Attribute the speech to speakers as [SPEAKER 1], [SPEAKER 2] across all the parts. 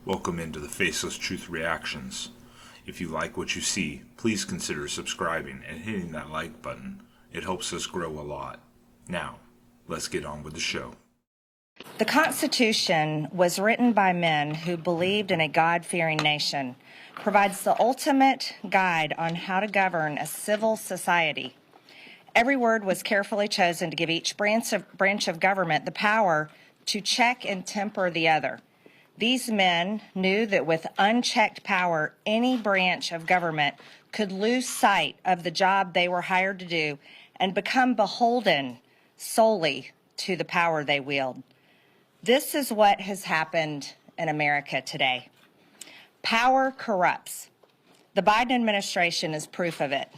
[SPEAKER 1] Welcome into the Faceless Truth Reactions. If you like what you see, please consider subscribing and hitting that like button. It helps us grow a lot. Now, let's get on with the show.
[SPEAKER 2] The Constitution was written by men who believed in a God-fearing nation, provides the ultimate guide on how to govern a civil society. Every word was carefully chosen to give each branch of government the power to check and temper the other. These men knew that with unchecked power, any branch of government could lose sight of the job they were hired to do and become beholden solely to the power they wield. This is what has happened in America today. Power corrupts. The Biden administration is proof of it.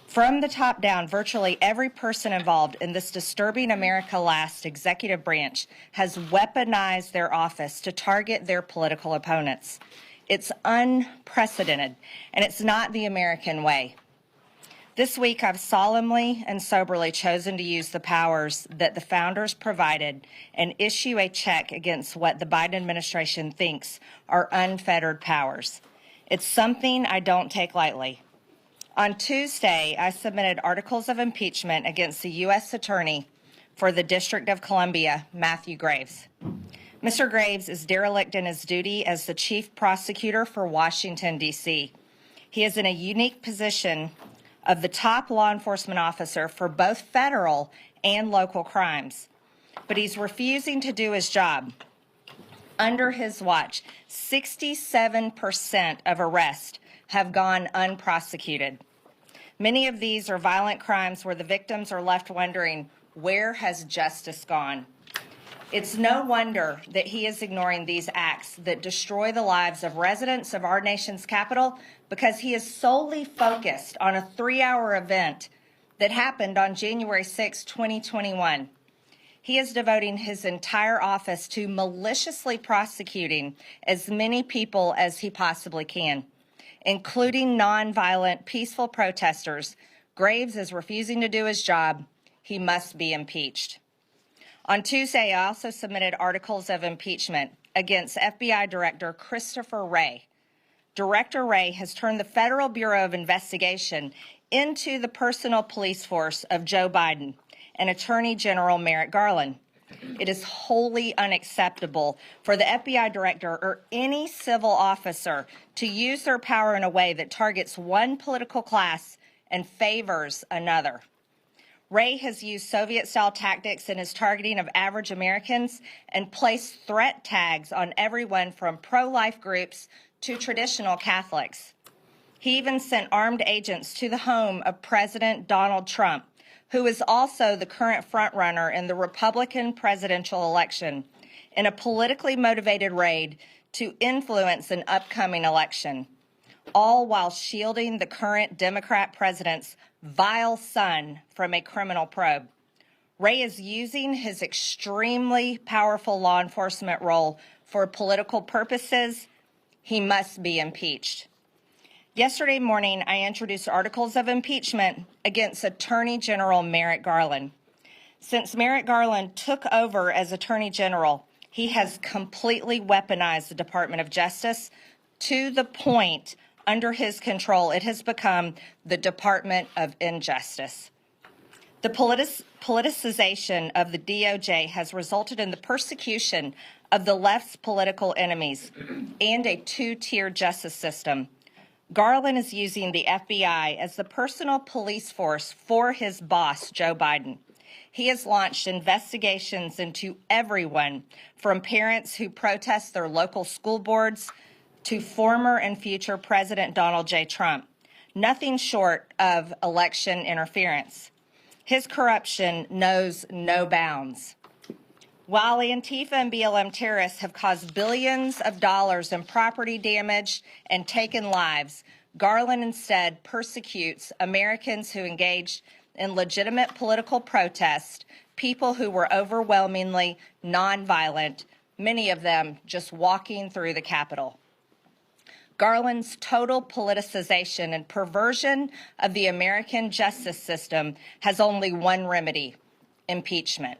[SPEAKER 2] From the top down, virtually every person involved in this disturbing America Last executive branch has weaponized their office to target their political opponents. It's unprecedented, and it's not the American way. This week, I've solemnly and soberly chosen to use the powers that the founders provided and issue a check against what the Biden administration thinks are unfettered powers. It's something I don't take lightly. On Tuesday, I submitted articles of impeachment against the U.S. Attorney for the District of Columbia, Matthew Graves. Mr. Graves is derelict in his duty as the chief prosecutor for Washington, D.C. He is in a unique position of the top law enforcement officer for both federal and local crimes, but he's refusing to do his job. Under his watch, 67% of arrests have gone unprosecuted. Many of these are violent crimes where the victims are left wondering, where has justice gone? It's no wonder that he is ignoring these acts that destroy the lives of residents of our nation's capital because he is solely focused on a 3-hour event that happened on January 6, 2021. He is devoting his entire office to maliciously prosecuting as many people as he possibly can, including nonviolent, peaceful protesters. Graves is refusing to do his job. He must be impeached. On Tuesday, I also submitted articles of impeachment against FBI Director Christopher Wray. Director Wray has turned the Federal Bureau of Investigation into the personal police force of Joe Biden and Attorney General Merrick Garland. It is wholly unacceptable for the FBI director or any civil officer to use their power in a way that targets one political class and favors another. Wray has used Soviet-style tactics in his targeting of average Americans and placed threat tags on everyone from pro-life groups to traditional Catholics. He even sent armed agents to the home of President Donald Trump, who is also the current frontrunner in the Republican presidential election, in a politically motivated raid to influence an upcoming election, all while shielding the current Democrat president's vile son from a criminal probe. Wray is using his extremely powerful law enforcement role for political purposes. He must be impeached. Yesterday morning, I introduced articles of impeachment against Attorney General Merrick Garland. Since Merrick Garland took over as Attorney General, he has completely weaponized the Department of Justice to the point under his control it has become the Department of Injustice. The politicization of the DOJ has resulted in the persecution of the left's political enemies and a two-tier justice system. Garland is using the FBI as the personal police force for his boss, Joe Biden. He has launched investigations into everyone from parents who protest their local school boards to former and future President Donald J. Trump, nothing short of election interference. His corruption knows no bounds. While Antifa and BLM terrorists have caused billions of dollars in property damage and taken lives, Garland instead persecutes Americans who engaged in legitimate political protest, people who were overwhelmingly nonviolent, many of them just walking through the Capitol. Garland's total politicization and perversion of the American justice system has only one remedy: impeachment.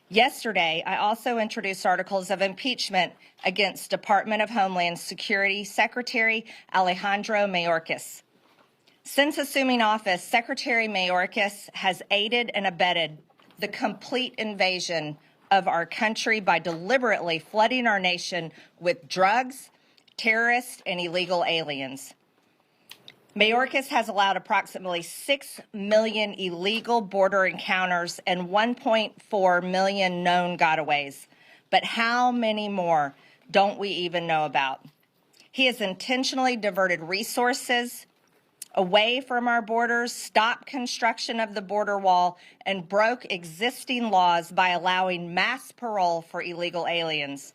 [SPEAKER 2] Yesterday, I also introduced articles of impeachment against Department of Homeland Security Secretary Alejandro Mayorkas. Since assuming office, Secretary Mayorkas has aided and abetted the complete invasion of our country by deliberately flooding our nation with drugs, terrorists, and illegal aliens. Mayorkas has allowed approximately 6 million illegal border encounters and 1.4 million known gotaways. But how many more don't we even know about? He has intentionally diverted resources away from our borders, stopped construction of the border wall, and broke existing laws by allowing mass parole for illegal aliens.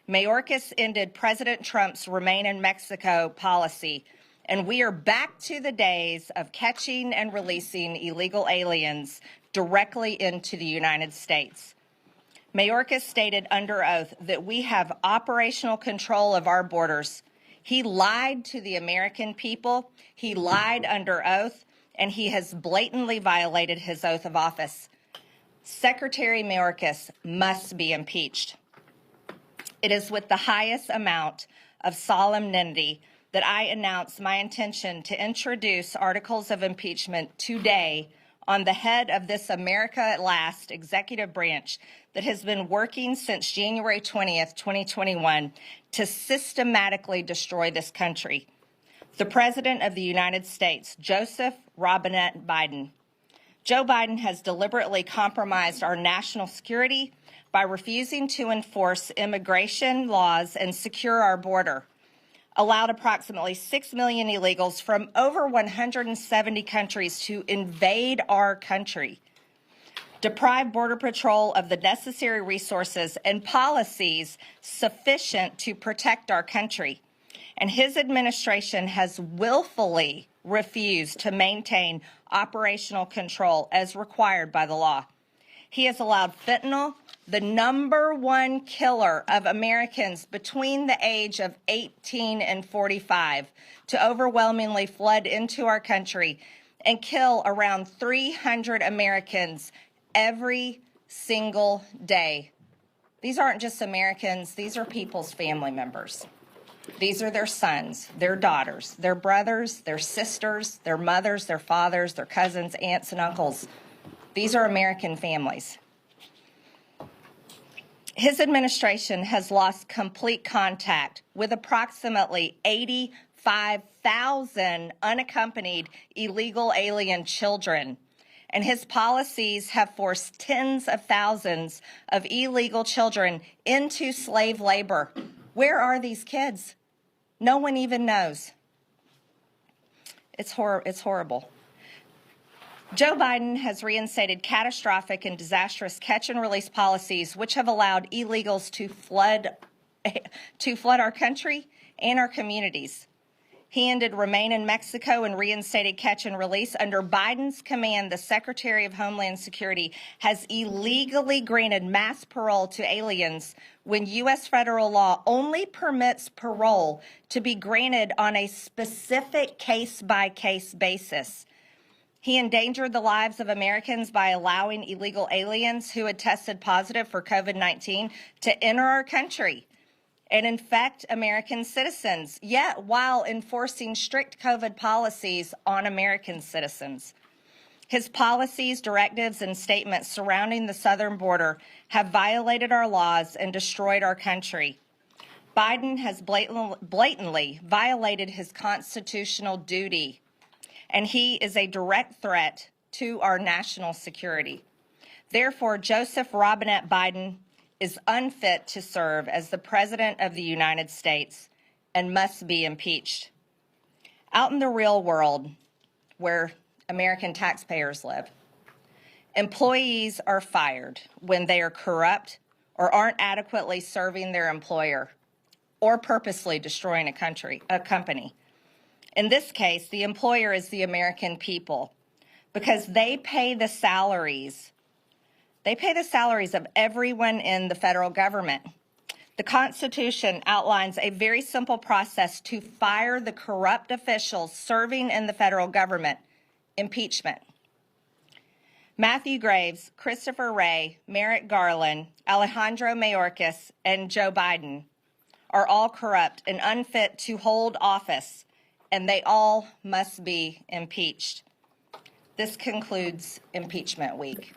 [SPEAKER 2] Mayorkas ended President Trump's Remain in Mexico policy, and we are back to the days of catching and releasing illegal aliens directly into the United States. Mayorkas stated under oath that we have operational control of our borders. He lied to the American people, he lied under oath, and he has blatantly violated his oath of office. Secretary Mayorkas must be impeached. It is with the highest amount of solemnity that I announce my intention to introduce articles of impeachment today on the head of this America at Last executive branch that has been working since January 20th, 2021 to systematically destroy this country. The President of the United States, Joseph Robinette Biden. Joe Biden has deliberately compromised our national security by refusing to enforce immigration laws and secure our border, allowed approximately 6 million illegals from over 170 countries to invade our country, deprived Border Patrol of the necessary resources and policies sufficient to protect our country. And his administration has willfully refused to maintain operational control as required by the law. He has allowed fentanyl, the #1 killer of Americans between the age of 18 and 45, to overwhelmingly flood into our country and kill around 300 Americans every single day. These aren't just Americans, these are people's family members. These are their sons, their daughters, their brothers, their sisters, their mothers, their fathers, their cousins, aunts, and uncles. These are American families. His administration has lost complete contact with approximately 85,000 unaccompanied illegal alien children, and his policies have forced tens of thousands of illegal children into slave labor. Where are these kids? No one even knows. It's horrible. Joe Biden has reinstated catastrophic and disastrous catch and release policies which have allowed illegals to flood our country and our communities. He ended Remain in Mexico and reinstated catch and release. Under Biden's command, the Secretary of Homeland Security has illegally granted mass parole to aliens when U.S. federal law only permits parole to be granted on a specific case-by-case basis. He endangered the lives of Americans by allowing illegal aliens who had tested positive for COVID-19 to enter our country and infect American citizens, yet while enforcing strict COVID policies on American citizens. His policies, directives, and statements surrounding the southern border have violated our laws and destroyed our country. Biden has blatantly violated his constitutional duty, and he is a direct threat to our national security. Therefore, Joseph Robinette Biden is unfit to serve as the President of the United States and must be impeached. Out in the real world, where American taxpayers live, employees are fired when they are corrupt or aren't adequately serving their employer or purposely destroying a company. In this case, the employer is the American people because they pay the salaries of everyone in the federal government. The Constitution outlines a very simple process to fire the corrupt officials serving in the federal government: impeachment. Matthew Graves, Christopher Wray, Merrick Garland, Alejandro Mayorkas, and Joe Biden are all corrupt and unfit to hold office, and they all must be impeached. This concludes impeachment week.